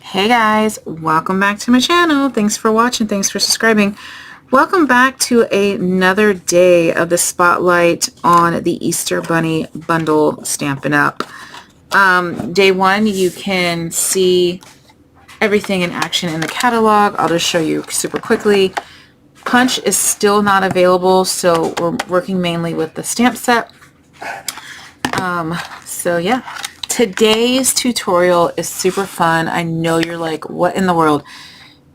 Hey guys, welcome back to my channel. Thanks for watching. Thanks for subscribing. Welcome back to another day of the spotlight on the Easter Bunny bundle Stampin' Up. Day one, you can see everything in action in the catalog. I'll just show you super quickly. Punch is still not available, so we're working mainly with the stamp set. So yeah. Today's tutorial is super fun. I know you're like, what in the world?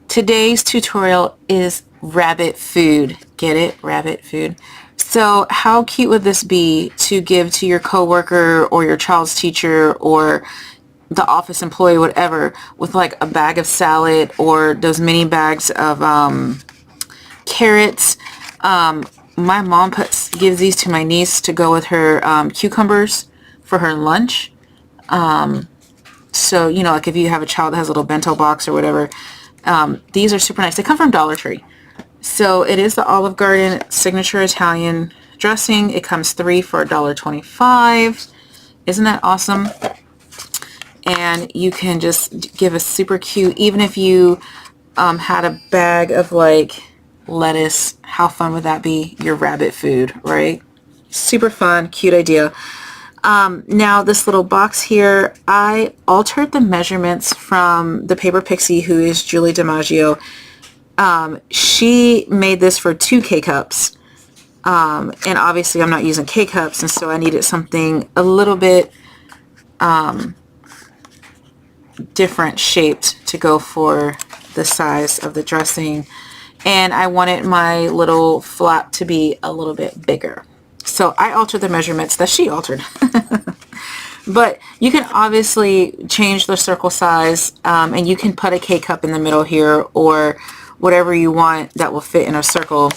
Today's tutorial is rabbit food. Get it? Rabbit food. So how cute would this be to give to your coworker or your child's teacher or the office employee, whatever, with like a bag of salad or those mini bags of carrots. My mom gives these to my niece to go with her cucumbers for her lunch. So, you know, like if you have a child that has a little bento box or whatever, these are super nice. They come from Dollar Tree. So it is the Olive Garden signature Italian dressing. It comes 3 for $1.25. Isn't that awesome? And you can just give a super cute, even if you had a bag of like lettuce, how fun would that be? Your rabbit food, right? Super fun, cute idea. Now this little box here, I altered the measurements from the paper pixie who is Julie DiMaggio. She made this for 2 K-cups. And obviously I'm not using K-cups, and so I needed something a little bit different shaped to go for the size of the dressing. And I wanted my little flap to be a little bit bigger. So I altered the measurements that she altered. But you can obviously change the circle size, and you can put a K-cup in the middle here or whatever you want that will fit in a circle.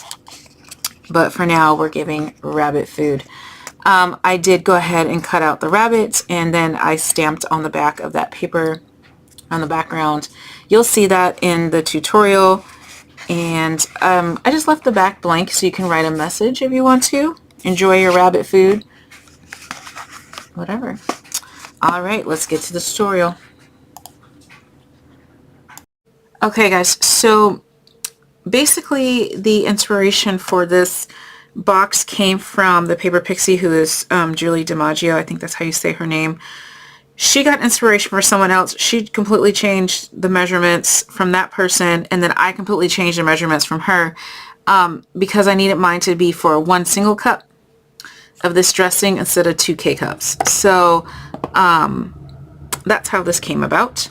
But for now, we're giving rabbit food. I did go ahead and cut out the rabbits, and then I stamped on the back of that paper on the background. You'll see that in the tutorial. And I just left the back blank so you can write a message if you want to. Enjoy your rabbit food. Whatever. Alright, let's get to the tutorial. Okay guys, so basically the inspiration for this box came from the paper pixie who is Julie DiMaggio. I think that's how you say her name. She got inspiration for someone else. She completely changed the measurements from that person, and then I completely changed the measurements from her because I needed mine to be for 1 single cup of this dressing instead of 2 K-cups. So that's how this came about.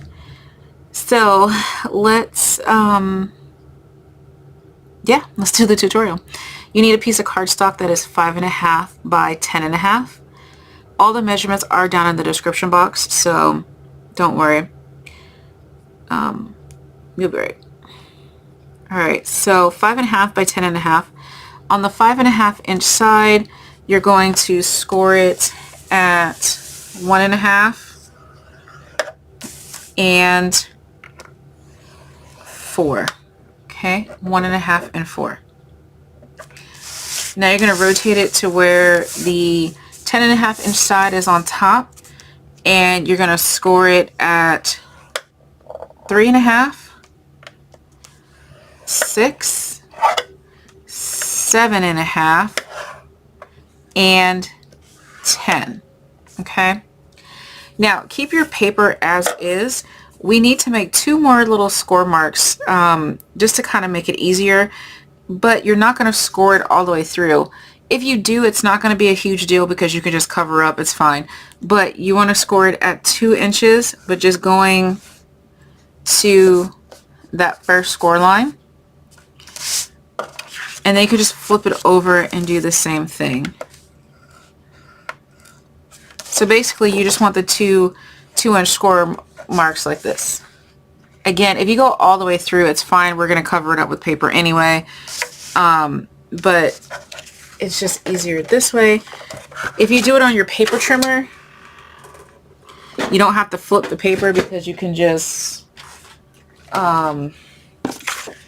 So let's let's do the tutorial. You need a piece of cardstock that is 5.5 by 10.5. All the measurements are down in the description box, so don't worry. You'll be right. Alright, so 5.5 by 10.5. On the 5.5 inch side, you're going to score it at 1.5 and 4. Okay, 1.5 and 4. Now you're going to rotate it to where the 10.5 inch side is on top, and you're going to score it at 3.5, 6, 7.5, and 10. Okay, now keep your paper as is. We need to make 2 more little score marks just to kind of make it easier, but you're not going to score it all the way through. If you do, it's not going to be a huge deal because you can just cover up, it's fine. But you want to score it at 2 inches, but just going to that first score line. And then you can just flip it over and do the same thing. So basically you just want the 2 inch score marks like this. Again, if you go all the way through, it's fine. We're going to cover it up with paper anyway. But it's just easier this way. If you do it on your paper trimmer, you don't have to flip the paper because you can just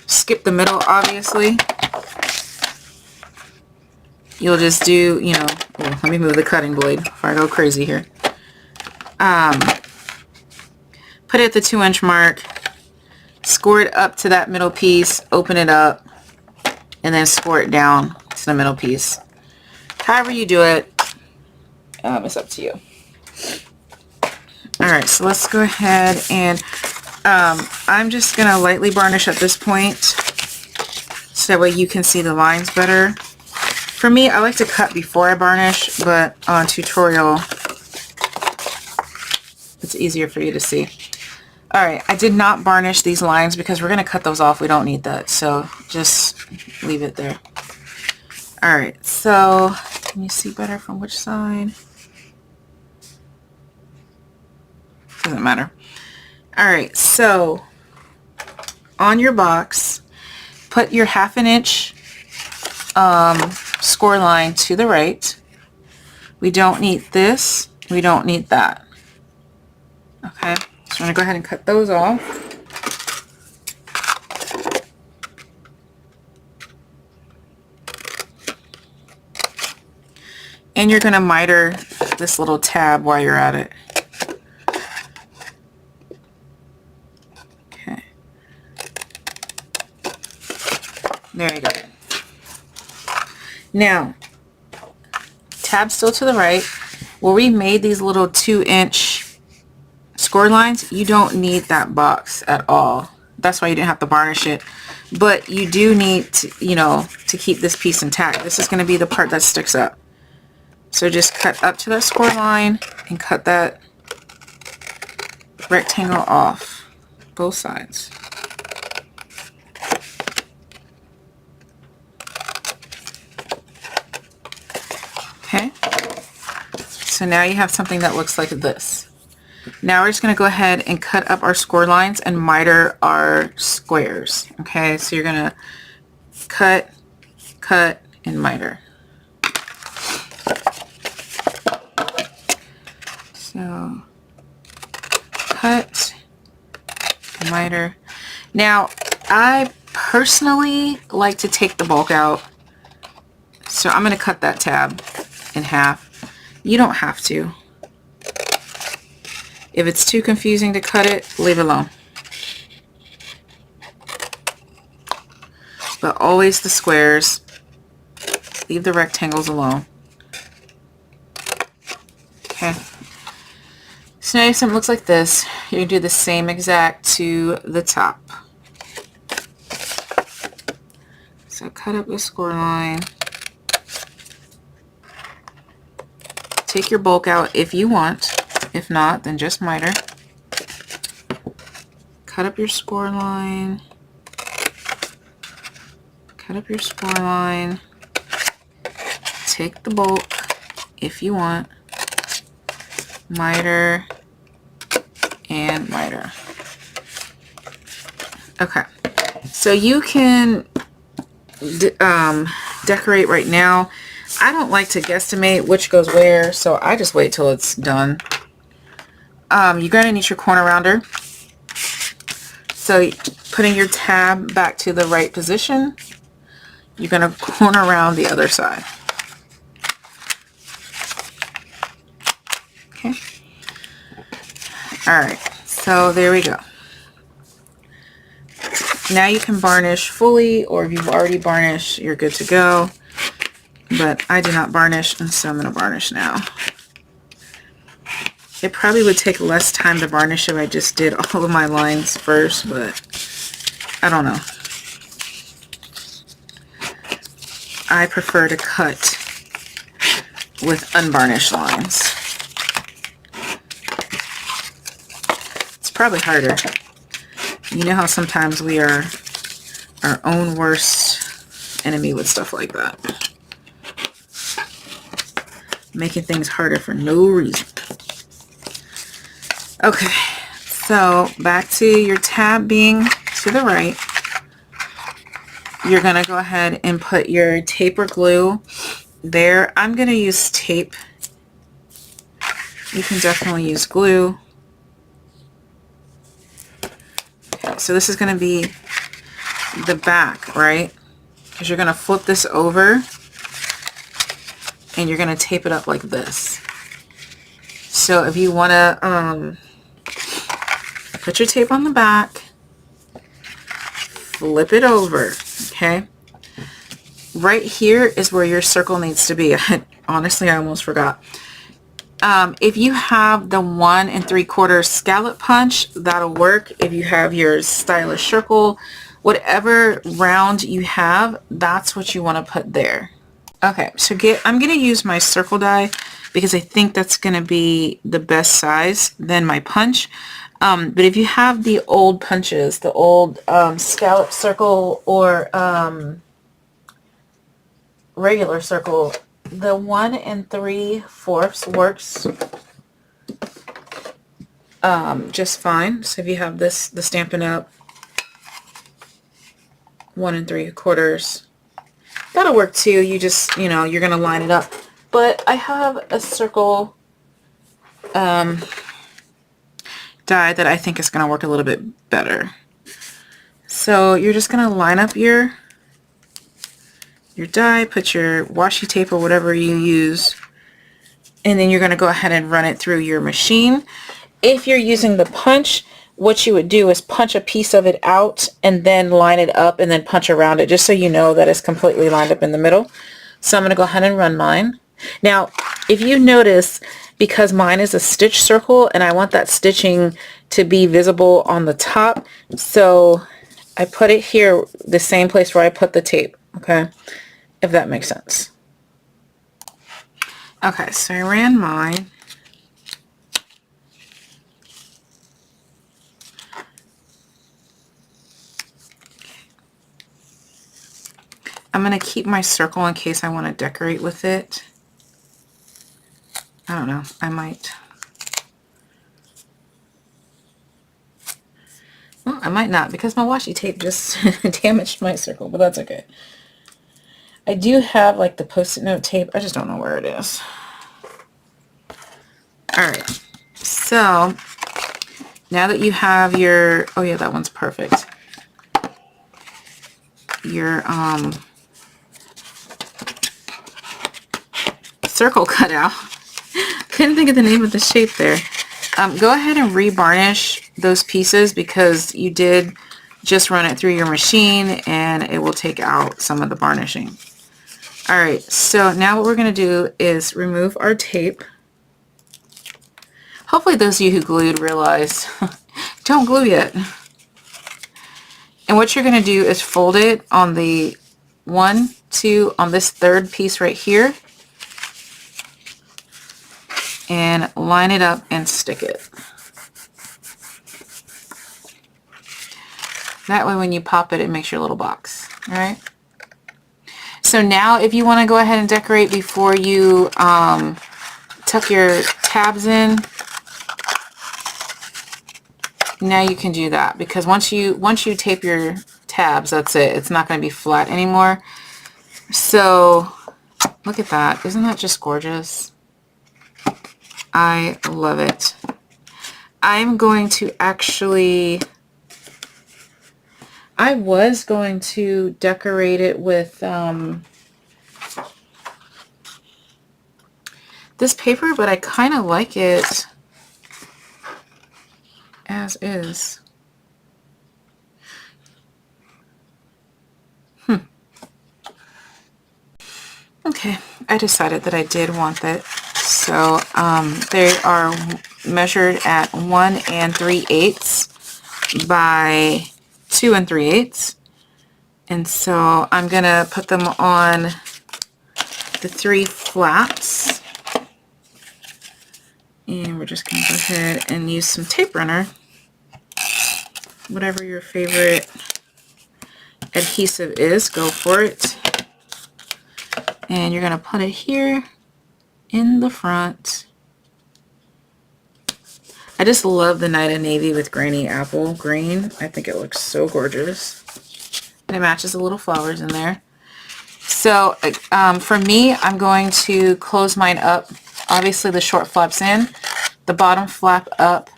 skip the middle, obviously. You'll just do, you know, let me move the cutting blade before I go crazy here. put it at the 2-inch mark, score it up to that middle piece, open it up, and then score it down to the middle piece. However you do it, it's up to you. Alright, so let's go ahead and I'm just going to lightly varnish at this point so that way you can see the lines better. For me, I like to cut before I varnish, but on tutorial, it's easier for you to see. Alright, I did not varnish these lines because we're going to cut those off. We don't need that, so just leave it there. Alright, so can you see better from which side? Doesn't matter. Alright, so on your box, put your 1/2 inch score line to the right. We don't need this. We don't need that. Okay, so I'm going to go ahead and cut those off. And you're going to miter this little tab while you're at it. Okay. There you go. Now, tab still to the right. Where we made these little 2-inch score lines, you don't need that box at all. That's why you didn't have to varnish it. But you do need to, you know, to keep this piece intact. This is going to be the part that sticks up. So just cut up to that score line and cut that rectangle off both sides. Okay, so now you have something that looks like this. Now we're just going to go ahead and cut up our score lines and miter our squares. Okay, so you're going to cut, cut, and miter. So cut, miter. Now I personally like to take the bulk out, so I'm going to cut that tab in half. You don't have to. If it's too confusing to cut it, leave it alone. But always the squares. Leave the rectangles alone. Okay. So now something looks like this. You do the same exact to the top. So cut up the score line. Take your bulk out if you want. If not, then just miter. Cut up your score line. Cut up your score line. Take the bulk if you want. Miter and miter. Okay, so you can decorate right now. I don't like to guesstimate which goes where, so I just wait till it's done. You're going to need your corner rounder. So putting your tab back to the right position, you're going to corner around the other side. Okay. Alright, so there we go. Now you can varnish fully, or if you've already varnished, you're good to go. But I did not varnish, and so I'm going to varnish now. It probably would take less time to varnish if I just did all of my lines first, but I don't know. I prefer to cut with unvarnished lines. It's probably harder. You know how sometimes we are our own worst enemy with stuff like that. Making things harder for no reason. Okay, so back to your tab being to the right. You're going to go ahead and put your tape or glue there. I'm going to use tape. You can definitely use glue. Okay, so this is going to be the back, right? Because you're going to flip this over and you're going to tape it up like this. So if you want to Put your tape on the back, flip it over, okay? Right here is where your circle needs to be. Honestly, I almost forgot. If you have the 1 3/4 scallop punch, that'll work. If you have your stylish circle, whatever round you have, that's what you want to put there. Okay, so I'm going to use my circle die because I think that's going to be the best size than my punch. But if you have the old punches, the old scallop circle or regular circle, the 1 3/4 works just fine. So if you have the Stampin' Up! 1 3/4, that'll work too. You just, you're going to line it up. But I have a circle die that I think is going to work a little bit better. So you're just going to line up your die, put your washi tape or whatever you use, and then you're going to go ahead and run it through your machine. If you're using the punch, what you would do is punch a piece of it out and then line it up and then punch around it, just so you know that it's completely lined up in the middle. So I'm going to go ahead and run mine. Now, if you notice, because mine is a stitch circle and I want that stitching to be visible on the top, so I put it here, the same place where I put the tape, okay? If that makes sense. Okay, so I ran mine. I'm going to keep my circle in case I want to decorate with it. I don't know, I might. Well, I might not because my washi tape just damaged my circle, but that's okay. I do have like the Post-it note tape. I just don't know where it is. Alright, so now that you have your, oh yeah, that one's perfect. Your circle cut out. Couldn't think of the name of the shape there. Go ahead and revarnish those pieces because you did just run it through your machine and it will take out some of the varnishing. Alright, so now what we're going to do is remove our tape. Hopefully those of you who glued realize, don't glue yet. And what you're going to do is fold it on the 1, 2, on this third piece right here. And line it up and stick it. That way when you pop it, it makes your little box. Alright? So now if you want to go ahead and decorate before you tuck your tabs in, now you can do that, because once you tape your tabs, that's it. It's not going to be flat anymore. So look at that. Isn't that just gorgeous? I love it. I'm going to actually, I was going to decorate it with this paper, but I kind of like it as is. Okay, I decided that I did want that. So they are measured at 1 3/8 by 2 3/8. And so I'm going to put them on the 3 flaps. And we're just going to go ahead and use some tape runner. Whatever your favorite adhesive is, go for it. And you're going to put it here in the front. I just love the Night of Navy with Granny Apple Green. I think it looks so gorgeous. And it matches the little flowers in there. So for me, I'm going to close mine up. Obviously the short flap's in, the bottom flap up,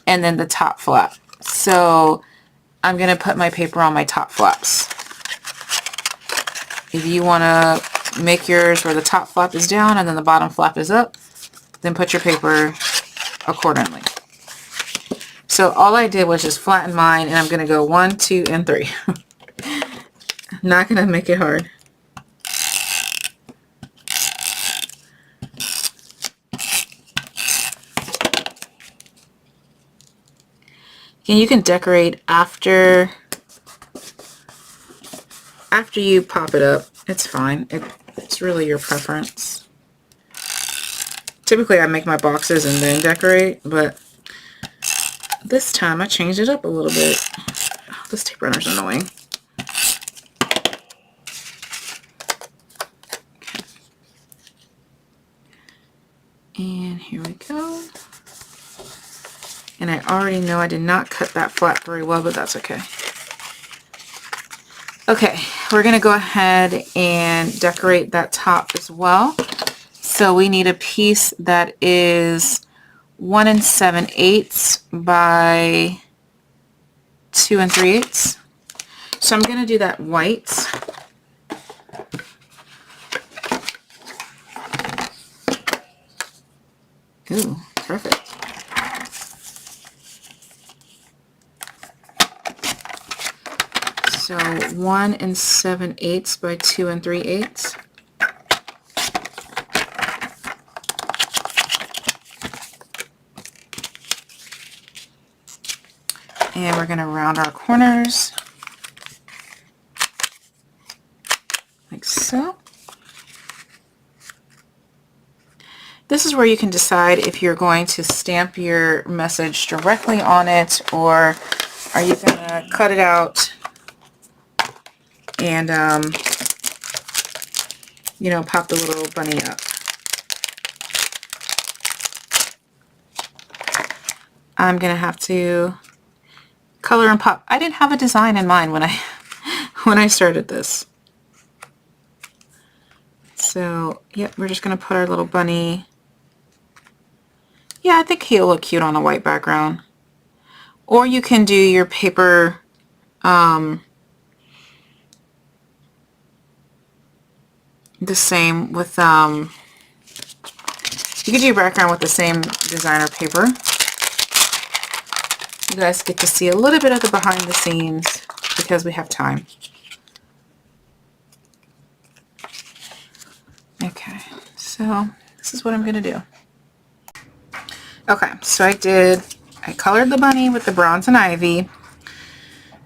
and then the top flap. So I'm going to put my paper on my top flaps. If you want to make yours where the top flap is down and then the bottom flap is up, then put your paper accordingly. So all I did was just flatten mine, and I'm going to go 1, 2, and 3. Not going to make it hard. And you can decorate after you pop it up. It's fine. It's really your preference. Typically I make my boxes and then decorate, but this time I changed it up a little bit. Oh, this tape runner's annoying. Okay. And here we go. And I already know I did not cut that flap very well, but that's okay. Okay, we're going to go ahead and decorate that top as well. So we need a piece that is 1 7/8 by 2 3/8. So I'm going to do that white. Ooh, perfect. So 1 7/8 by 2 3/8. And we're going to round our corners like so. This is where you can decide if you're going to stamp your message directly on it, or are you going to cut it out and, you know, pop the little bunny up. I'm going to have to color and pop. I didn't have a design in mind when I started this. So, yep, we're just going to put our little bunny. Yeah, I think he'll look cute on a white background. Or you can do your paper, the same with, you can do your background with the same designer paper. You guys get to see a little bit of the behind the scenes because we have time. Okay, so this is what I'm going to do. Okay, so I colored the bunny with the bronze and ivy.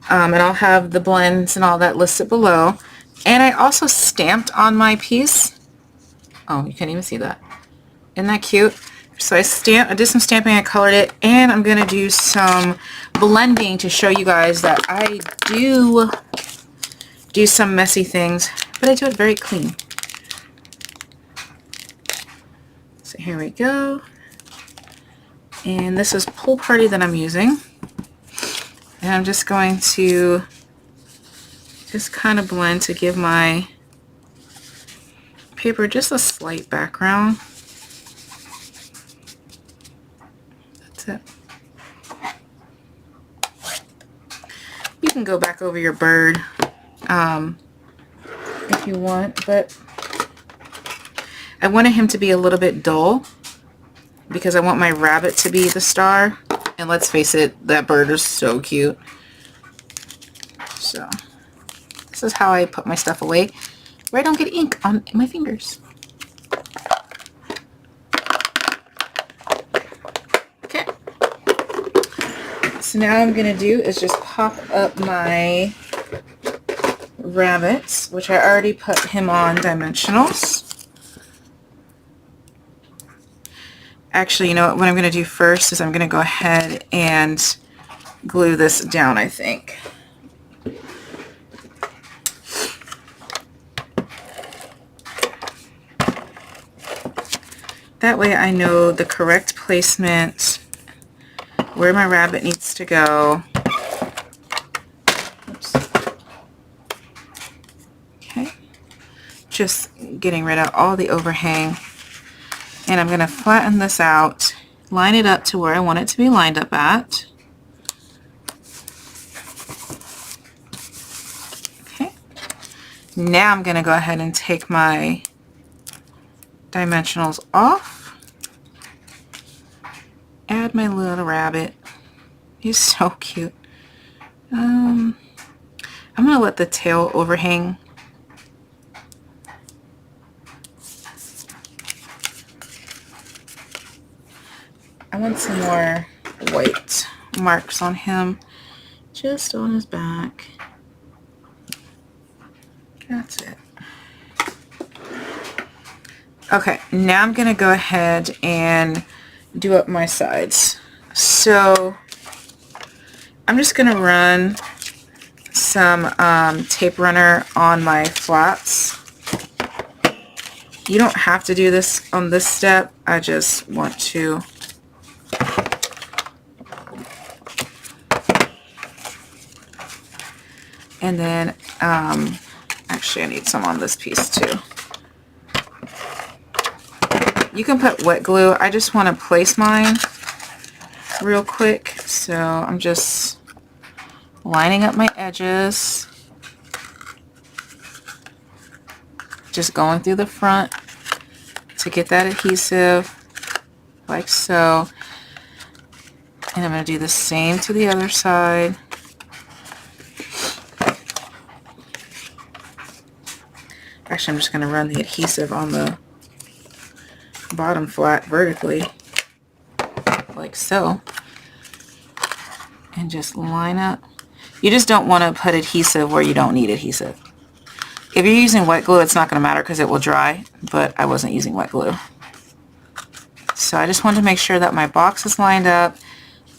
And I'll have the blends and all that listed below. And I also stamped on my piece. Oh, you can't even see that. Isn't that cute? So I did some stamping, I colored it, and I'm going to do some blending to show you guys that I do some messy things, but I do it very clean. So here we go. And this is Pool Party that I'm using. And I'm just going to just kind of blend to give my paper just a slight background. That's it. You can go back over your bird if you want, but I wanted him to be a little bit dull because I want my rabbit to be the star. And let's face it, that bird is so cute. So this is how I put my stuff away, where I don't get ink on my fingers. Okay. So now I'm going to do is just pop up my rabbits, which I already put him on dimensionals. Actually, you know what I'm going to do first is I'm going to go ahead and glue this down, I think. That way I know the correct placement, where my rabbit needs to go. Oops. Okay. Just getting rid of all the overhang. And I'm going to flatten this out, line it up to where I want it to be lined up at. Okay. Now I'm going to go ahead and take my dimensionals off, add my little rabbit He's so cute. I'm gonna let the tail overhang. I want some more white marks on him, just on his back. That's it. Okay, now I'm gonna go ahead and do up my sides. So I'm just gonna run some tape runner on my flaps. You don't have to do this on this step. I just want to and then actually I need some on this piece too. You can put wet glue. I just want to place mine real quick, so I'm just lining up my edges, just going through the front to get that adhesive like so, and I'm going to do the same to the other side. Actually, I'm just going to run the adhesive on the bottom flat vertically like so, and just line up. You just don't want to put adhesive where you don't need adhesive. If you're using wet glue, it's not going to matter because it will dry, but I wasn't using wet glue. So I just wanted to make sure that my box is lined up.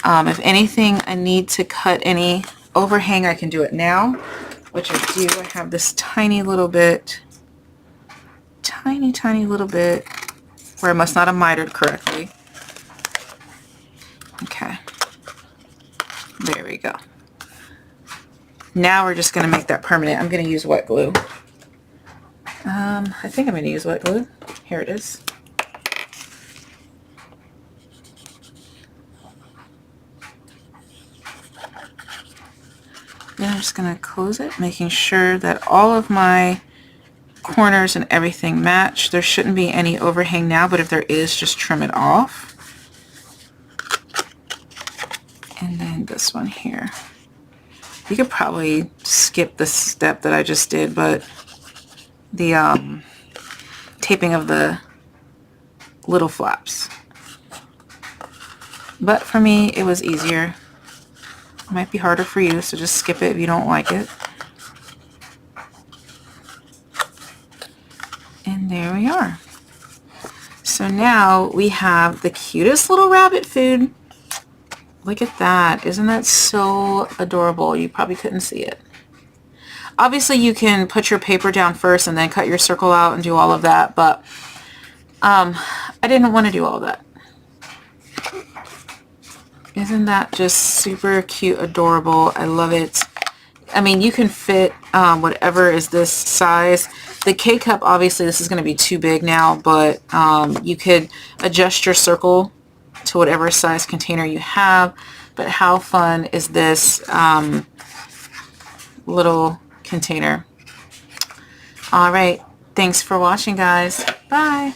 If anything, I need to cut any overhang, I can do it now, which I do. I have this tiny little bit, tiny little bit, where I must not have mitered correctly. Okay. There we go. Now we're just going to make that permanent. I'm going to use wet glue. I think I'm going to use wet glue. Here it is. Then I'm just going to close it, making sure that all of my corners and everything match. There shouldn't be any overhang now, but if there is, just trim it off. And then this one here. You could probably skip the step that I just did, but the taping of the little flaps. But for me, it was easier. It might be harder for you, so just skip it if you don't like it. And there we are. So now we have the cutest little rabbit food. Look at that. Isn't that so adorable? You probably couldn't see it. Obviously, you can put your paper down first and then cut your circle out and do all of that, but I didn't want to do all that. Isn't that just super cute, adorable? I love it. I mean, you can fit whatever is this size. The K-cup, obviously, this is going to be too big now, but you could adjust your circle to whatever size container you have. But how fun is this little container? All right. Thanks for watching, guys. Bye.